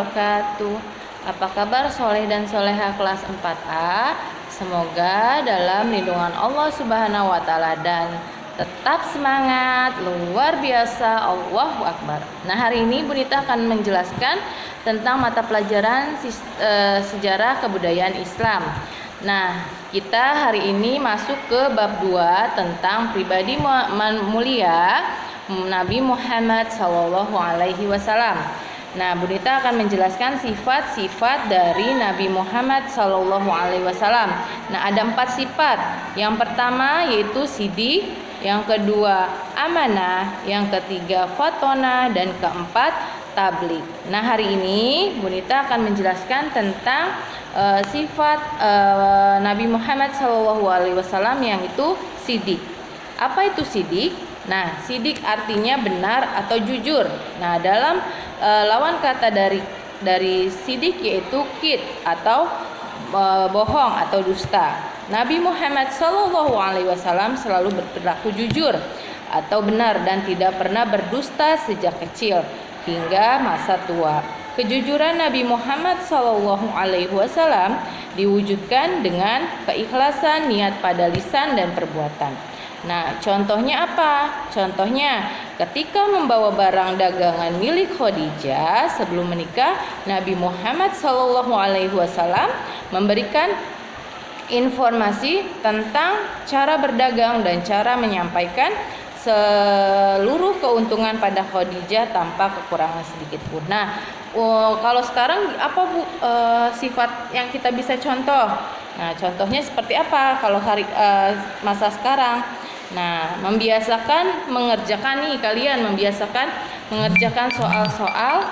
wabarakatuh. Apa kabar soleh dan soleha kelas 4A? Semoga dalam lindungan Allah Subhanahu wa Ta'ala dan tetap semangat, luar biasa, Allahu Akbar. Nah, hari ini Bu Nita akan menjelaskan tentang mata pelajaran sejarah kebudayaan Islam. Nah, kita hari ini masuk ke bab 2 tentang pribadi mulia Nabi Muhammad SAW. Nah, Bu Nita akan menjelaskan sifat-sifat dari Nabi Muhammad SAW. Nah, ada 4 sifat. Yang pertama yaitu sidik, yang kedua amanah, yang ketiga fatona, dan keempat tablik. Nah, hari ini Bu Nita akan menjelaskan tentang sifat Nabi Muhammad SAW yang itu sidik. Apa itu sidik? Nah, sidik artinya benar atau jujur. Nah, dalam lawan kata dari sidik yaitu kid atau bohong atau dusta. Nabi Muhammad SAW selalu berperilaku jujur atau benar dan tidak pernah berdusta sejak kecil hingga masa tua. Kejujuran Nabi Muhammad SAW diwujudkan dengan keikhlasan niat pada lisan dan perbuatan. Nah, contohnya apa? Contohnya ketika membawa barang dagangan milik Khadijah sebelum menikah, Nabi Muhammad SAW memberikan informasi tentang cara berdagang dan cara menyampaikan seluruh keuntungan pada Khadijah tanpa kekurangan sedikit pun. Nah, kalau sekarang apa Bu sifat yang kita bisa contoh? Nah, contohnya seperti apa kalau masa sekarang? Nah, membiasakan mengerjakan kalian membiasakan mengerjakan soal-soal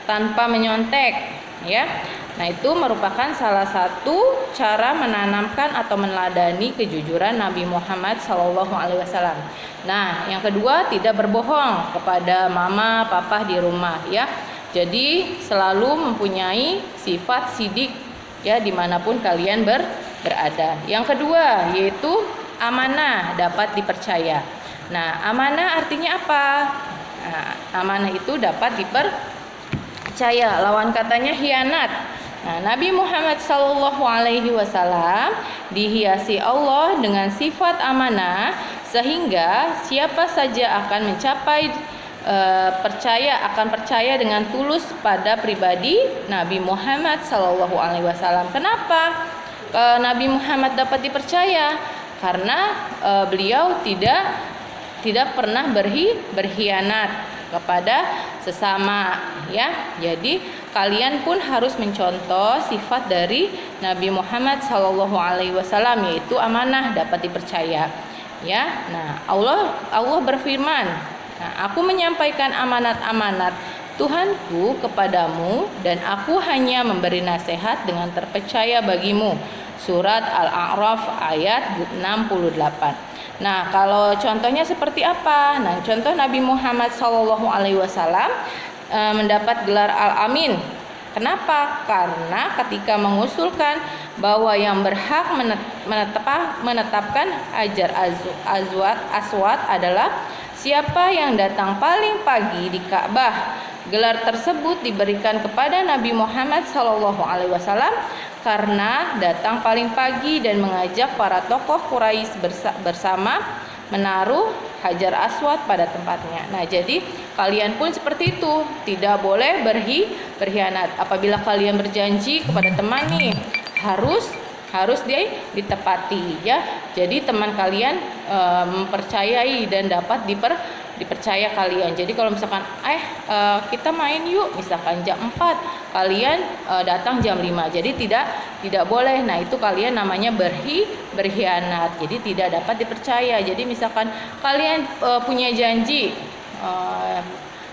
tanpa menyontek, ya. Nah, itu merupakan salah satu cara menanamkan atau meneladani kejujuran Nabi Muhammad SAW. Nah, yang kedua tidak berbohong kepada mama, papa di rumah, ya. Jadi selalu mempunyai sifat sidik, ya, dimanapun kalian berada. Yang kedua yaitu amanah, dapat dipercaya. Nah, amanah artinya apa? Nah, amanah itu dapat dipercaya. Lawan katanya hianat. Nah, Nabi Muhammad SAW dihiasi Allah dengan sifat amanah sehingga siapa saja akan percaya dengan tulus pada pribadi Nabi Muhammad SAW. Kenapa Nabi Muhammad dapat dipercaya? Karena beliau tidak pernah berkhianat kepada sesama, ya. Jadi kalian pun harus mencontoh sifat dari Nabi Muhammad SAW yaitu amanah, dapat dipercaya, ya. Nah, Allah berfirman, nah, aku menyampaikan amanat-amanat Tuhanku kepadamu dan aku hanya memberi nasihat dengan terpercaya bagimu. Surat Al-A'raf ayat 68. Nah, kalau contohnya seperti apa? Nah, contoh Nabi Muhammad SAW mendapat gelar Al-Amin. Kenapa? Karena ketika mengusulkan bahwa yang berhak menetapkan Hajar Aswad adalah siapa yang datang paling pagi di Ka'bah. Gelar tersebut diberikan kepada Nabi Muhammad SAW karena datang paling pagi dan mengajak para tokoh Quraisy bersama menaruh Hajar Aswad pada tempatnya. Nah, jadi kalian pun seperti itu, tidak boleh berkhianat. Apabila kalian berjanji kepada teman harus ditepati, ya. Jadi teman kalian mempercayai dan dapat dipercaya kalian. Jadi kalau misalkan kita main yuk, misalkan jam 4, kalian datang jam 5. Jadi tidak boleh. Nah, itu kalian namanya berkhianat. Jadi tidak dapat dipercaya. Jadi misalkan kalian punya janji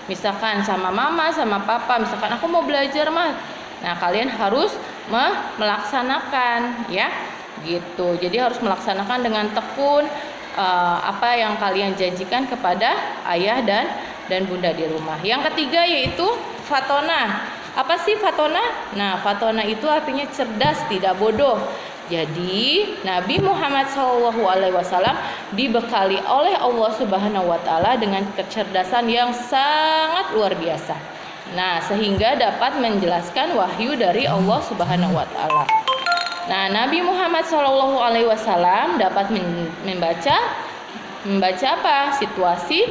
misalkan sama mama, sama papa, misalkan aku mau belajar, Mas. Nah, kalian harus melaksanakan, ya. Gitu. Jadi harus melaksanakan dengan tekun apa yang kalian janjikan kepada ayah dan bunda di rumah. Yang ketiga yaitu fatona. Apa sih fatona? Nah, fatona itu artinya cerdas, tidak bodoh. Jadi Nabi Muhammad SAW dibekali oleh Allah Subhanahu Wa Taala dengan kecerdasan yang sangat luar biasa. Nah, sehingga dapat menjelaskan wahyu dari Allah Subhanahu wa taala. Nah, Nabi Muhammad SAW dapat membaca apa? Situasi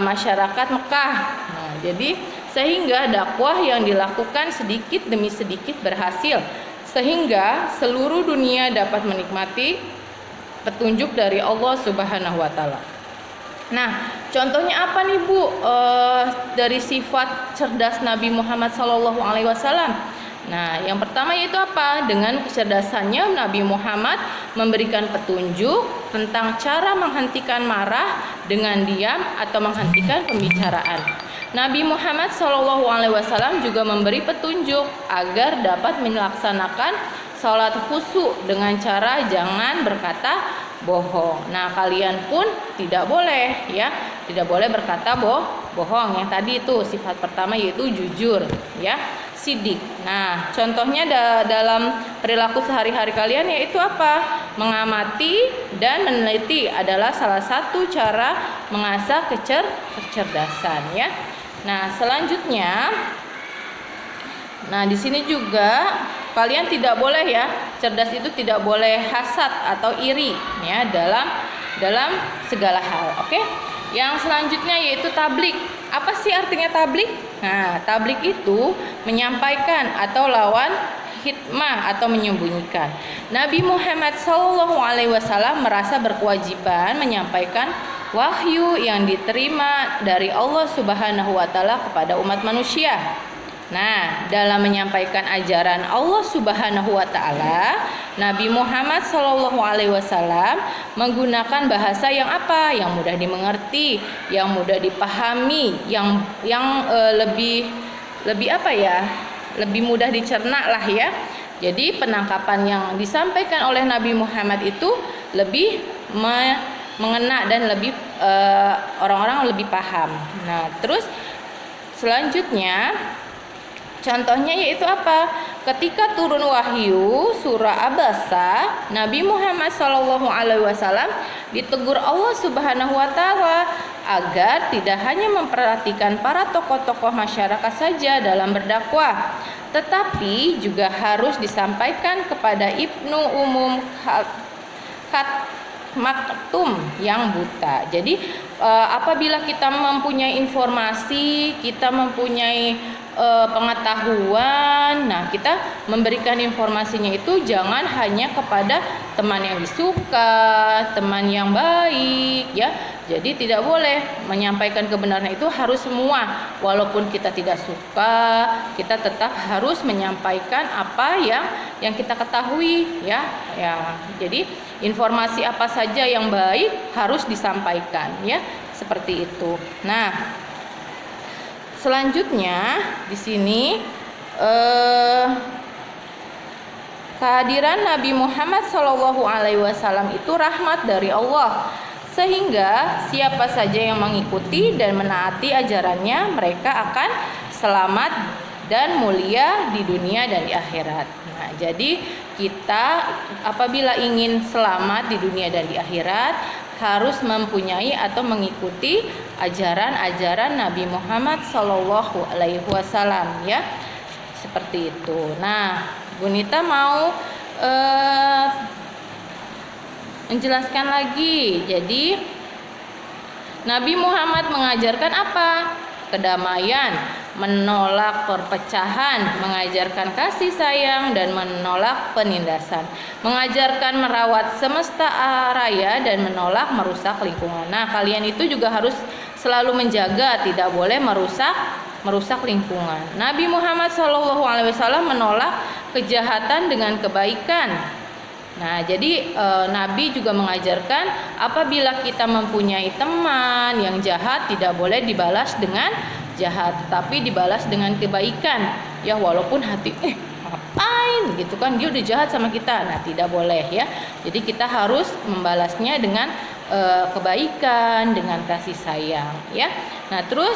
masyarakat Mekah. Nah, jadi sehingga dakwah yang dilakukan sedikit demi sedikit berhasil, sehingga seluruh dunia dapat menikmati petunjuk dari Allah Subhanahu wa taala. Nah, contohnya apa nih Bu dari sifat cerdas Nabi Muhammad SAW? Nah, yang pertama yaitu apa? Dengan kecerdasannya Nabi Muhammad memberikan petunjuk tentang cara menghentikan marah dengan diam atau menghentikan pembicaraan. Nabi Muhammad SAW juga memberi petunjuk agar dapat melaksanakan sholat khusyuk dengan cara jangan berkata bohong. Nah, kalian pun tidak boleh ya, tidak boleh berkata bohong. Yang tadi itu sifat pertama yaitu jujur ya, sidik. Nah, contohnya dalam perilaku sehari-hari kalian yaitu apa? Mengamati dan meneliti adalah salah satu cara mengasah kecerdasan ya. Nah, selanjutnya di sini juga kalian tidak boleh ya, cerdas itu tidak boleh hasad atau iri ya dalam segala hal. Oke? Yang selanjutnya yaitu tablik. Apa sih artinya tablik? Nah, tablik itu menyampaikan atau lawan hikmah atau menyembunyikan. Nabi Muhammad SAW merasa berkewajiban menyampaikan wahyu yang diterima dari Allah Subhanahu wa taala kepada umat manusia. Nah, dalam menyampaikan ajaran Allah Subhanahu wa taala, Nabi Muhammad SAW menggunakan bahasa yang apa? Yang mudah dimengerti, yang mudah dipahami, yang lebih apa ya? Lebih mudah dicerna lah ya. Jadi penangkapan yang disampaikan oleh Nabi Muhammad itu lebih mengena dan lebih orang-orang lebih paham. Nah, terus selanjutnya contohnya yaitu apa? Ketika turun wahyu surah Abasa, Nabi Muhammad SAW ditegur Allah Subhanahu wa taala agar tidak hanya memperhatikan para tokoh-tokoh masyarakat saja dalam berdakwah, tetapi juga harus disampaikan kepada Ibnu Umum Maktum yang buta. Jadi apabila kita mempunyai informasi, kita mempunyai pengetahuan, nah kita memberikan informasinya itu jangan hanya kepada teman yang disuka, teman yang baik ya. Jadi tidak boleh menyampaikan kebenaran itu harus semua, walaupun kita tidak suka, kita tetap harus menyampaikan apa yang kita ketahui ya. Jadi informasi apa saja yang baik harus disampaikan ya, seperti itu. Nah, selanjutnya di sini kehadiran Nabi Muhammad SAW itu rahmat dari Allah, sehingga siapa saja yang mengikuti dan menaati ajarannya mereka akan selamat dan mulia di dunia dan di akhirat. Nah, jadi kita apabila ingin selamat di dunia dan di akhirat harus mempunyai atau mengikuti ajaran-ajaran Nabi Muhammad SAW ya, seperti itu. Nah, Bu Nita mau menjelaskan lagi. Jadi Nabi Muhammad mengajarkan apa? Kedamaian, menolak perpecahan, mengajarkan kasih sayang dan menolak penindasan, mengajarkan merawat semesta raya dan menolak merusak lingkungan. Nah, kalian itu juga harus selalu menjaga, tidak boleh merusak lingkungan. Nabi Muhammad SAW menolak kejahatan dengan kebaikan. Nah, jadi Nabi juga mengajarkan apabila kita mempunyai teman yang jahat tidak boleh dibalas dengan jahat, tapi dibalas dengan kebaikan. Ya, walaupun hati ngapain gitu kan, dia udah jahat sama kita. Nah, tidak boleh ya. Jadi kita harus membalasnya dengan kebaikan, dengan kasih sayang ya. Nah, terus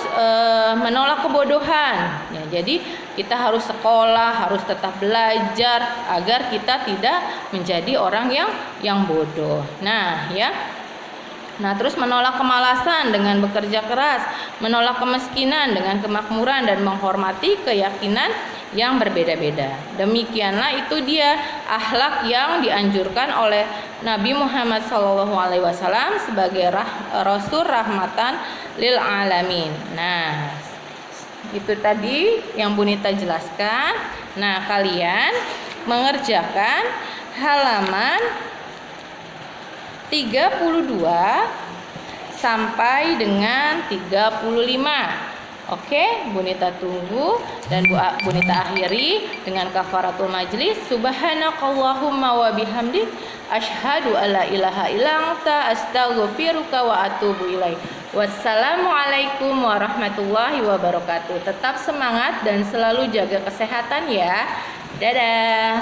menolak kebodohan. Ya, jadi kita harus sekolah, harus tetap belajar agar kita tidak menjadi orang yang bodoh. Nah, ya. Nah, terus menolak kemalasan dengan bekerja keras, menolak kemiskinan dengan kemakmuran, dan menghormati keyakinan yang berbeda-beda. Demikianlah itu dia akhlak yang dianjurkan oleh Nabi Muhammad SAW sebagai Rasul rahmatan lil alamin. Nah, itu tadi yang Bu Nita jelaskan. Nah, kalian mengerjakan halaman 32 sampai dengan 35. Oke, Bu Nita tunggu dan Bu Nita akhiri dengan kafaratul majlis. Subhanakallahumma wa bihamdik asyhadu alla ilaha illa anta astaghfiruka wa atubu ilaik. Wassalamualaikum warahmatullahi wabarakatuh. Tetap semangat dan selalu jaga kesehatan ya. Dadah.